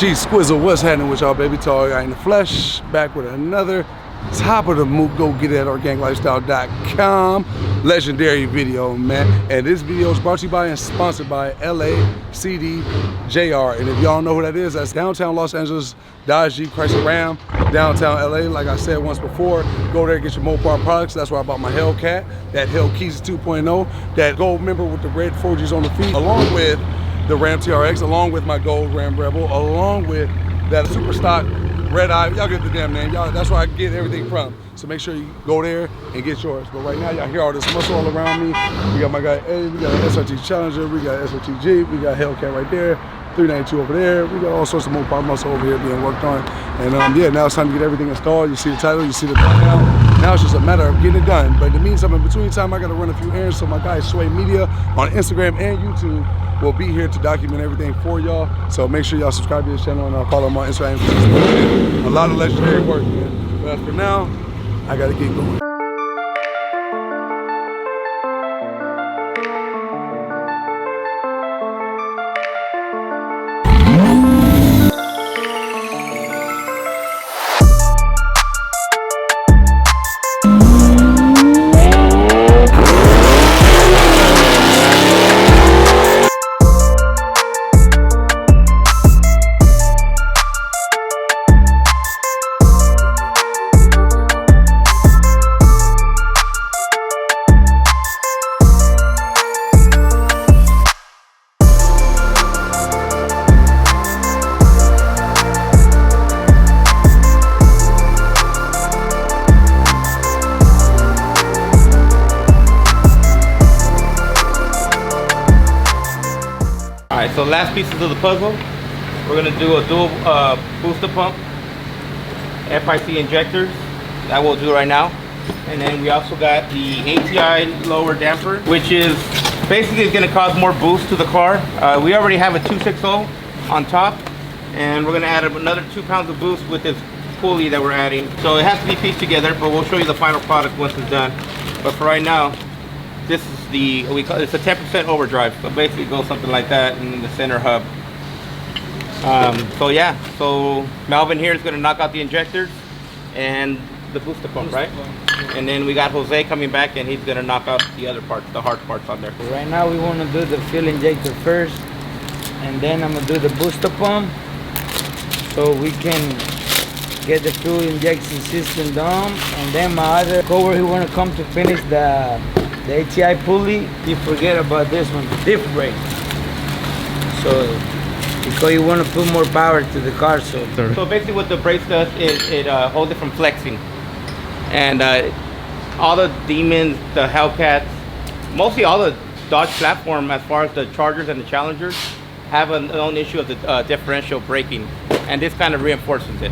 Squizzle, what's happening with y'all, baby? Tall guy in the flesh, back with another top of the moot. Go get it at organiclifestyle.com. Legendary video, man. And this video is brought to you by and sponsored by LACDJR. And if y'all know who that is, that's downtown Los Angeles, Dodge Jeep Chrysler Ram, downtown LA. Like I said once before, go there and get your Mopar products. That's where I bought my Hellcat, that Hellcat 2.0, that gold member with the red 4Gs on the feet, along with the Ram TRX, along with my gold Ram Rebel, along with that super stock red eye. Y'all get the damn name. Y'all, that's where I get everything from. So make sure you go there and get yours. But right now, y'all hear all this muscle all around me. We got my guy A, we got an SRT Challenger, we got SRT Jeep, we got Hellcat right there, 392 over there. We got all sorts of Mopar muscle over here being worked on. And yeah, now it's time to get everything installed. You see the title, you see the thumbnail. Now it's just a matter of getting it done. But in the meantime, in between time, I got to run a few errands. So my guy Sway Media on Instagram and YouTube will be here to document everything for y'all. So make sure y'all subscribe to his channel and I'll follow him on Instagram. A lot of legendary work, man. But for now, I gotta get going. Alright, so last pieces of the puzzle, we're going to do a dual booster pump, FIC injectors, that we'll do right now. And then we also got the ATI lower damper, which is basically going to cause more boost to the car. We already have a 260 on top, and we're going to add another 2 pounds of boost with this pulley that we're adding. So it has to be pieced together, but we'll show you the final product once it's done. But for right now, this is the, it's a 10% overdrive, so basically it goes something like that in the center hub. So yeah, so Melvin here is going to knock out the injectors and the booster pump, right? And then we got Jose coming back and he's going to knock out the other parts, the hard parts on there. Right now we want to do the fuel injector first, and then I'm going to do the booster pump so we can get the fuel injection system done. And then my other cover, he want to come to finish the ATI pulley. You forget about this one, the diff brake. So, because you want to put more power to the car. So basically what the brakes does is it holds it from flexing. And all the Demons, the Hellcats, mostly all the Dodge platform as far as the Chargers and the Challengers have an own issue of the differential braking. And this kind of reinforces it.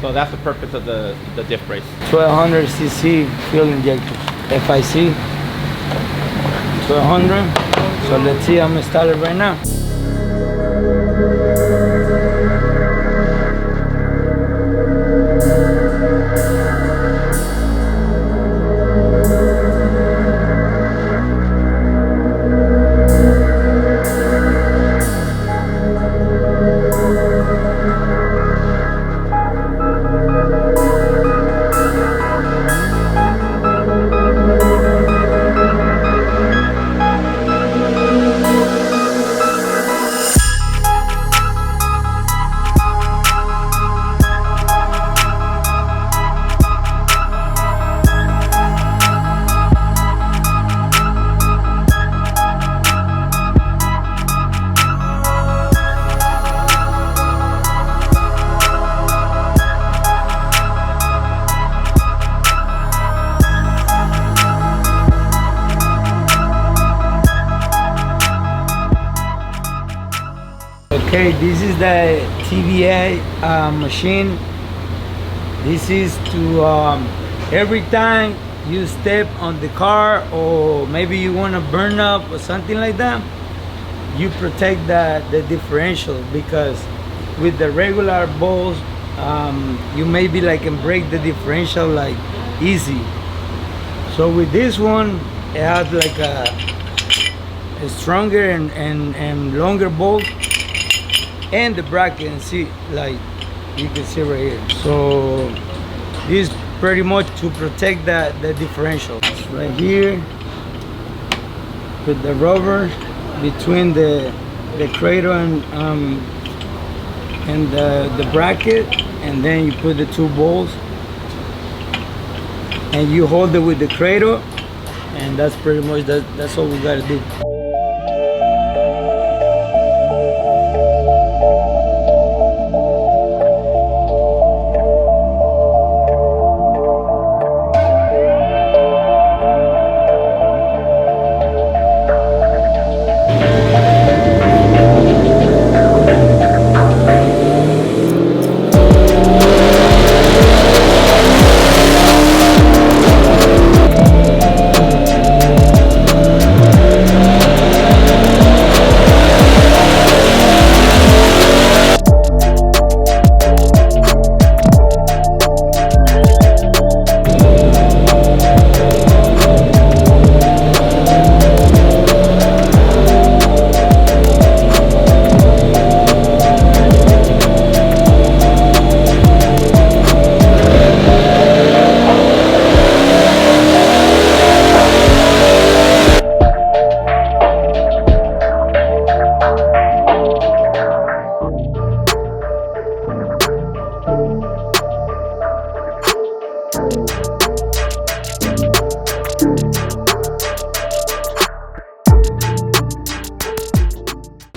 So that's the purpose of the diff brakes. 1200 cc fuel injectors, FIC 1200. So let's see, I'm gonna start it right now. Okay, this is the TVA machine. This is to every time you step on the car, or maybe you want to burn up or something like that, you protect the differential, because with the regular balls you maybe like can break the differential like easy. So with this one, it has like a stronger and longer bolt, and the bracket and seat, like you can see right here. So this pretty much to protect the differential. It's right here with the rubber between the cradle and the bracket, and then you put the two balls and you hold it with the cradle, and that's pretty much that's all we gotta do.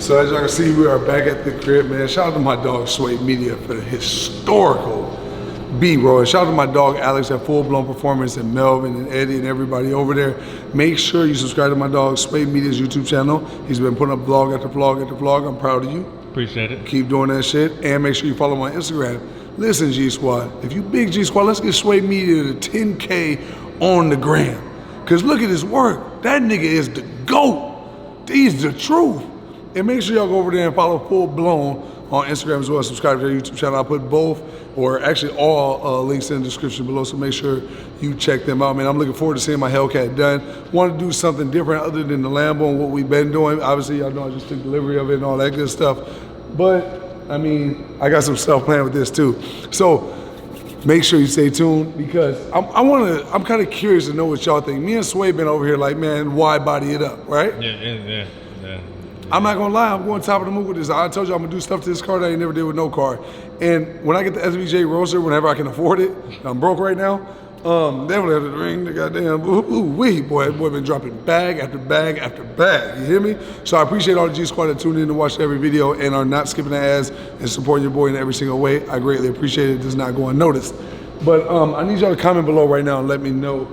So as y'all can see, we are back at the crib, man. Shout out to my dog Sway Media for the historical B-roll. Shout out to my dog Alex at Full Blown Performance, and Melvin and Eddie and everybody over there. Make sure you subscribe to my dog Sway Media's YouTube channel. He's been putting up vlog after vlog after vlog. I'm proud of you. Appreciate it. Keep doing that shit. And make sure you follow my Instagram. Listen, G Squad, if you big G Squad, let's get Sway Media to 10K on the gram. Cause look at his work. That nigga is the GOAT. He's the truth. And make sure y'all go over there and follow Full Blown on Instagram as well. Subscribe to their YouTube channel. I'll put both, or actually all links in the description below, so make sure you check them out, man. I'm looking forward to seeing my Hellcat done. Want to do something different other than the Lambo and what we've been doing. Obviously, y'all know I just took delivery of it and all that good stuff. But, I mean, I got some stuff planned with this too. So, make sure you stay tuned, because I'm kind of curious to know what y'all think. Me and Sway been over here like, man, why body it up, right? Yeah. I'm not gonna lie, I'm going top of the move with this. I told you I'm gonna do stuff to this car that I ain't never did with no car. And when I get the SVJ Roadster, whenever I can afford it, I'm broke right now, definitely have to ring the goddamn ooh-wee. Boy, that boy been dropping bag after bag after bag, you hear me? So I appreciate all the G Squad that tune in to watch every video and are not skipping the ads and supporting your boy in every single way. I greatly appreciate it. It does not go unnoticed. But I need y'all to comment below right now and let me know,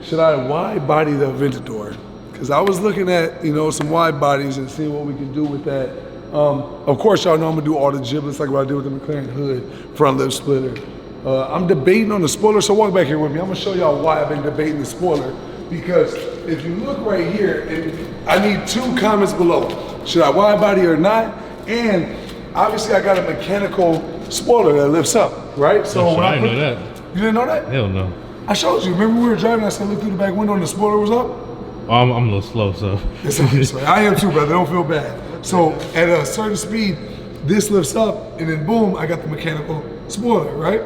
should I wide body the Aventador? Because I was looking at, you know, some wide bodies and seeing what we can do with that. Of course, y'all know I'm gonna do all the giblets like what I did with the McLaren hood, front lip splitter. I'm debating on the spoiler, so walk back here with me. I'm gonna show y'all why I've been debating the spoiler. Because if you look right here, and I need 2 comments below. Should I wide body or not? And obviously I got a mechanical spoiler that lifts up, right? So when I didn't know that. You didn't know that? Hell no. I showed you. Remember we were driving, I said look through the back window and the spoiler was up? I'm a little slow, so. It's okay. I am too, brother. Don't feel bad. So at a certain speed, this lifts up, and then boom, I got the mechanical spoiler, right?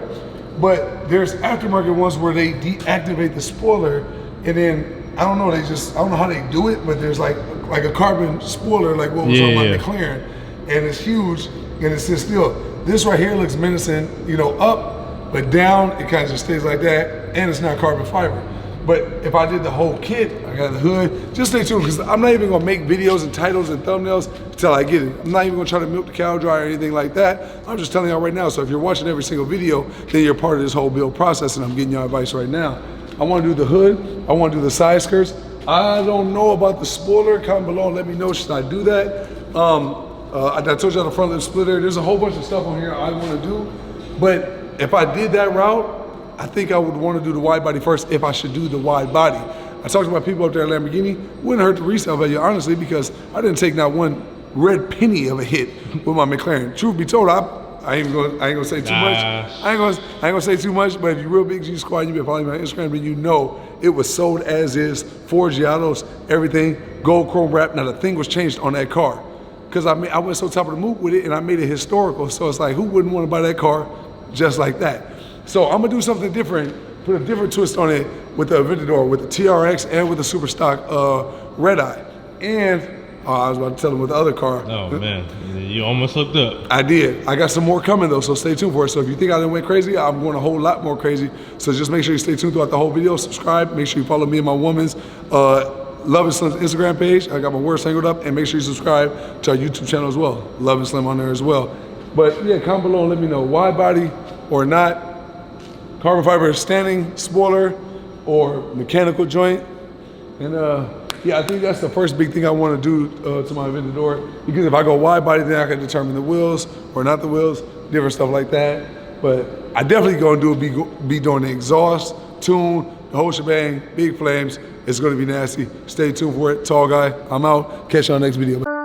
But there's aftermarket ones where they deactivate the spoiler, and then I don't know. I don't know how they do it, but there's like a carbon spoiler, like what was on my McLaren, and it's huge, and it sits still. This right here looks menacing, you know, up, but down it kind of just stays like that, and it's not carbon fiber. But if I did the whole kit, I got the hood, just stay tuned, because I'm not even gonna make videos and titles and thumbnails until I get it. I'm not even gonna try to milk the cow dry or anything like that. I'm just telling y'all right now, so if you're watching every single video, then you're part of this whole build process, and I'm getting y'all advice right now. I wanna do the hood, I wanna do the side skirts. I don't know about the spoiler, comment below and let me know, should I do that? I told y'all the front lip splitter, there's a whole bunch of stuff on here I wanna do, but if I did that route, I think I would want to do the wide body first if I should do the wide body. I talked to my people up there at Lamborghini, wouldn't hurt the resale value, honestly, because I didn't take not one red penny of a hit with my McLaren. Truth be told, I ain't gonna say too much. I ain't gonna say too much, but if you're real big G Squad, you've been following me on Instagram, then you know it was sold as is, 4 Giottos, everything, gold chrome wrap, not a thing was changed on that car. because I went so top of the moot with it and I made it historical. So it's like, who wouldn't want to buy that car just like that? So I'm gonna do something different, put a different twist on it with the Aventador, with the TRX and with the super stock red eye. And I was about to tell him with the other car. Oh man, you almost looked up. I did. I got some more coming though, so stay tuned for it. So if you think I done went crazy, I'm going a whole lot more crazy. So just make sure you stay tuned throughout the whole video, subscribe, make sure you follow me and my woman's Love and Slim's Instagram page. I got my words tangled up, and make sure you subscribe to our YouTube channel as well. Love and Slim on there as well. But yeah, comment below and let me know, wide body or not, carbon fiber standing spoiler or mechanical joint. And yeah, I think that's the first big thing I want to do to my Aventador, because if I go wide body, then I can determine the wheels or not the wheels, different stuff like that. But I definitely gonna be doing the exhaust, tune, the whole shebang, big flames. It's gonna be nasty. Stay tuned for it. Tall guy, I'm out. Catch you on the next video.